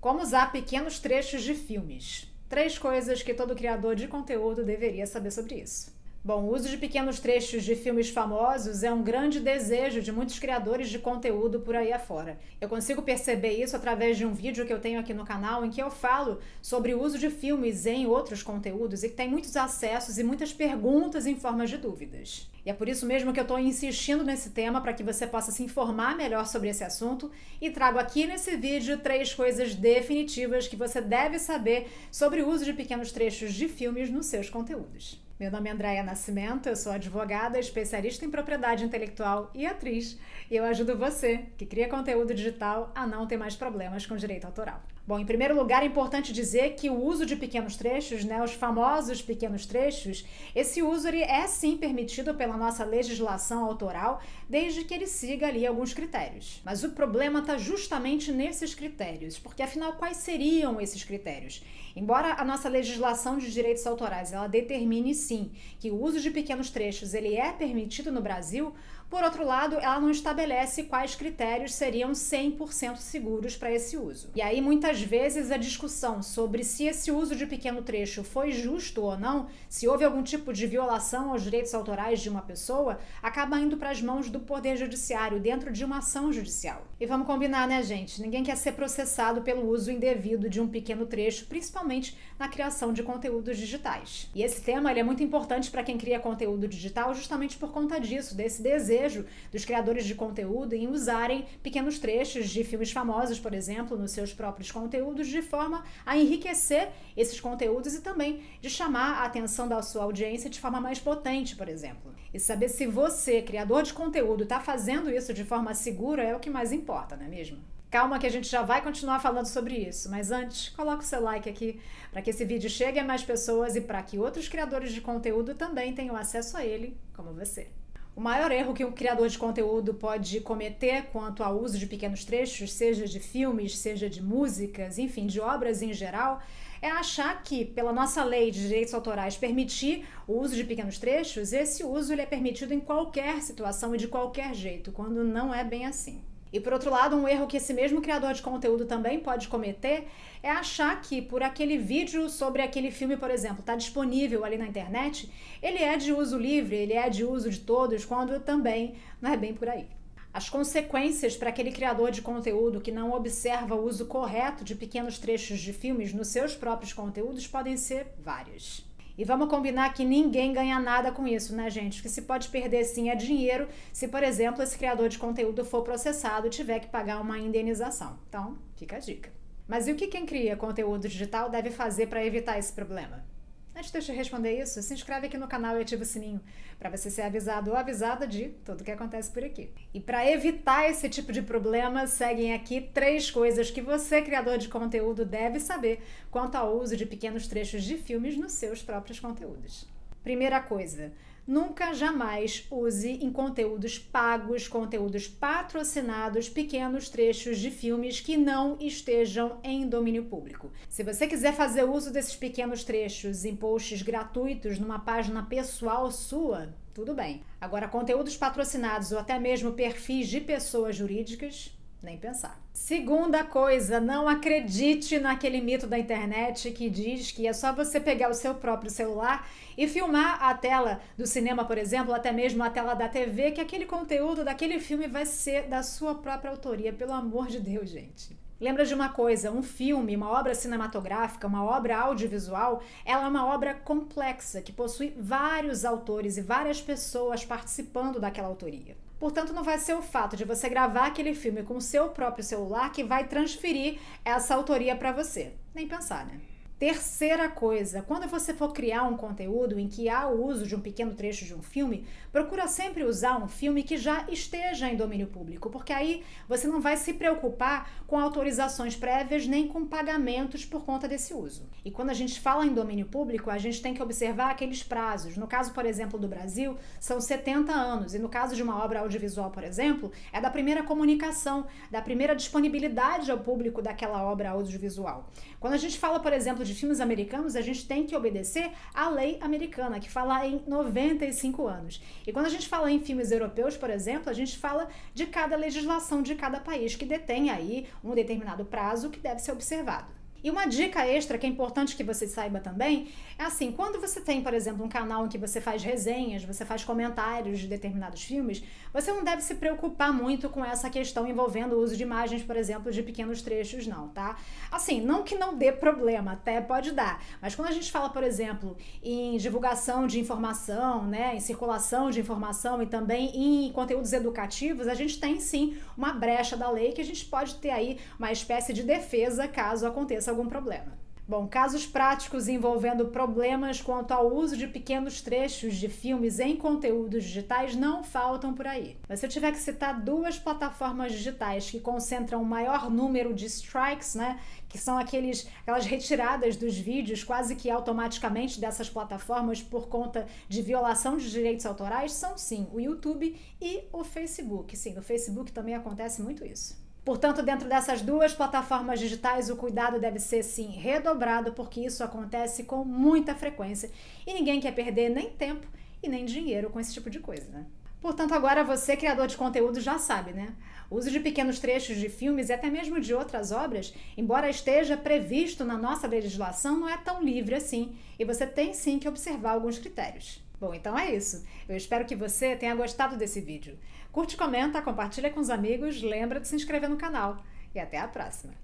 Como usar pequenos trechos de filmes. 3 coisas que todo criador de conteúdo deveria saber sobre isso. Bom, o uso de pequenos trechos de filmes famosos é um grande desejo de muitos criadores de conteúdo por aí afora. Eu consigo perceber isso através de um vídeo que eu tenho aqui no canal em que eu falo sobre o uso de filmes em outros conteúdos e que tem muitos acessos e muitas perguntas em forma de dúvidas. E é por isso mesmo que eu estou insistindo nesse tema para que você possa se informar melhor sobre esse assunto e trago aqui nesse vídeo 3 coisas definitivas que você deve saber sobre o uso de pequenos trechos de filmes nos seus conteúdos. Meu nome é Andréia Nascimento, eu sou advogada, especialista em propriedade intelectual e atriz, e eu ajudo você, que cria conteúdo digital, a não ter mais problemas com direito autoral. Bom, em primeiro lugar, é importante dizer que o uso de pequenos trechos, os famosos pequenos trechos, esse uso ele é sim permitido pela nossa legislação autoral, desde que ele siga ali alguns critérios. Mas o problema está justamente nesses critérios, porque afinal, quais seriam esses critérios? Embora a nossa legislação de direitos autorais ela determine sim que o uso de pequenos trechos ele é permitido no Brasil, por outro lado, ela não estabelece quais critérios seriam 100% seguros para esse uso. E aí, muitas vezes, a discussão sobre se esse uso de pequeno trecho foi justo ou não, se houve algum tipo de violação aos direitos autorais de uma pessoa, acaba indo para as mãos do Poder Judiciário, dentro de uma ação judicial. E vamos combinar, né, gente? Ninguém quer ser processado pelo uso indevido de um pequeno trecho, principalmente na criação de conteúdos digitais. E esse tema ele é muito importante para quem cria conteúdo digital, justamente por conta disso, desse desejo dos criadores de conteúdo em usarem pequenos trechos de filmes famosos, por exemplo, nos seus próprios conteúdos, de forma a enriquecer esses conteúdos e também de chamar a atenção da sua audiência de forma mais potente, por exemplo. E saber se você, criador de conteúdo, está fazendo isso de forma segura é o que mais importa, não é mesmo? Calma que a gente já vai continuar falando sobre isso, mas antes, coloca o seu like aqui para que esse vídeo chegue a mais pessoas e para que outros criadores de conteúdo também tenham acesso a ele, como você. O maior erro que um criador de conteúdo pode cometer quanto ao uso de pequenos trechos, seja de filmes, seja de músicas, enfim, de obras em geral, é achar que, pela nossa lei de direitos autorais, permitir o uso de pequenos trechos, esse uso ele é permitido em qualquer situação e de qualquer jeito, quando não é bem assim. E por outro lado, um erro que esse mesmo criador de conteúdo também pode cometer é achar que por aquele vídeo sobre aquele filme, por exemplo, está disponível ali na internet, ele é de uso livre, ele é de uso de todos, quando também não é bem por aí. As consequências para aquele criador de conteúdo que não observa o uso correto de pequenos trechos de filmes nos seus próprios conteúdos podem ser várias. E vamos combinar que ninguém ganha nada com isso, né, gente? O que se pode perder, sim, é dinheiro se, por exemplo, esse criador de conteúdo for processado e tiver que pagar uma indenização. Então, fica a dica. Mas e o que quem cria conteúdo digital deve fazer para evitar esse problema? Antes de eu te responder isso, se inscreve aqui no canal e ativa o sininho para você ser avisado ou avisada de tudo que acontece por aqui. E para evitar esse tipo de problema, seguem aqui 3 coisas que você, criador de conteúdo, deve saber quanto ao uso de pequenos trechos de filmes nos seus próprios conteúdos. Primeira coisa, nunca jamais use em conteúdos pagos, conteúdos patrocinados, pequenos trechos de filmes que não estejam em domínio público. Se você quiser fazer uso desses pequenos trechos em posts gratuitos numa página pessoal sua, tudo bem. Agora, conteúdos patrocinados ou até mesmo perfis de pessoas jurídicas, nem pensar. Segunda coisa, não acredite naquele mito da internet que diz que é só você pegar o seu próprio celular e filmar a tela do cinema, por exemplo, ou até mesmo a tela da TV, que aquele conteúdo daquele filme vai ser da sua própria autoria. Pelo amor de Deus, gente. Lembra de uma coisa, um filme, uma obra cinematográfica, uma obra audiovisual, ela é uma obra complexa, que possui vários autores e várias pessoas participando daquela autoria. Portanto, não vai ser o fato de você gravar aquele filme com o seu próprio celular que vai transferir essa autoria para você. Nem pensar, né? Terceira coisa, quando você for criar um conteúdo em que há o uso de um pequeno trecho de um filme, procura sempre usar um filme que já esteja em domínio público, porque aí você não vai se preocupar com autorizações prévias nem com pagamentos por conta desse uso. E quando a gente fala em domínio público, a gente tem que observar aqueles prazos. No caso, por exemplo, do Brasil, são 70 anos, e no caso de uma obra audiovisual, por exemplo, é da primeira comunicação, da primeira disponibilidade ao público daquela obra audiovisual. Quando a gente fala, por exemplo, de filmes americanos, a gente tem que obedecer à lei americana, que fala em 95 anos. E quando a gente fala em filmes europeus, por exemplo, a gente fala de cada legislação de cada país que detém aí um determinado prazo que deve ser observado. E uma dica extra que é importante que você saiba também é assim, quando você tem, por exemplo, um canal em que você faz resenhas, você faz comentários de determinados filmes, você não deve se preocupar muito com essa questão envolvendo o uso de imagens, por exemplo, de pequenos trechos, não, tá? Assim, não que não dê problema, até pode dar, mas quando a gente fala, por exemplo, em divulgação de informação, né, em circulação de informação e também em conteúdos educativos, a gente tem sim uma brecha da lei que a gente pode ter aí uma espécie de defesa caso aconteça algum problema. Bom, casos práticos envolvendo problemas quanto ao uso de pequenos trechos de filmes em conteúdos digitais não faltam por aí. Mas se eu tiver que citar duas plataformas digitais que concentram o maior número de strikes, né, que são aquelas retiradas dos vídeos quase que automaticamente dessas plataformas por conta de violação de direitos autorais, são sim o YouTube e o Facebook. Sim, no Facebook também acontece muito isso. Portanto, dentro dessas duas plataformas digitais, o cuidado deve ser, sim, redobrado, porque isso acontece com muita frequência e ninguém quer perder nem tempo e nem dinheiro com esse tipo de coisa, né? Portanto, agora você, criador de conteúdo, já sabe, né? O uso de pequenos trechos de filmes e até mesmo de outras obras, embora esteja previsto na nossa legislação, não é tão livre assim e você tem, sim, que observar alguns critérios. Bom, então é isso. Eu espero que você tenha gostado desse vídeo. Curte, comenta, compartilha com os amigos, lembra de se inscrever no canal. E até a próxima!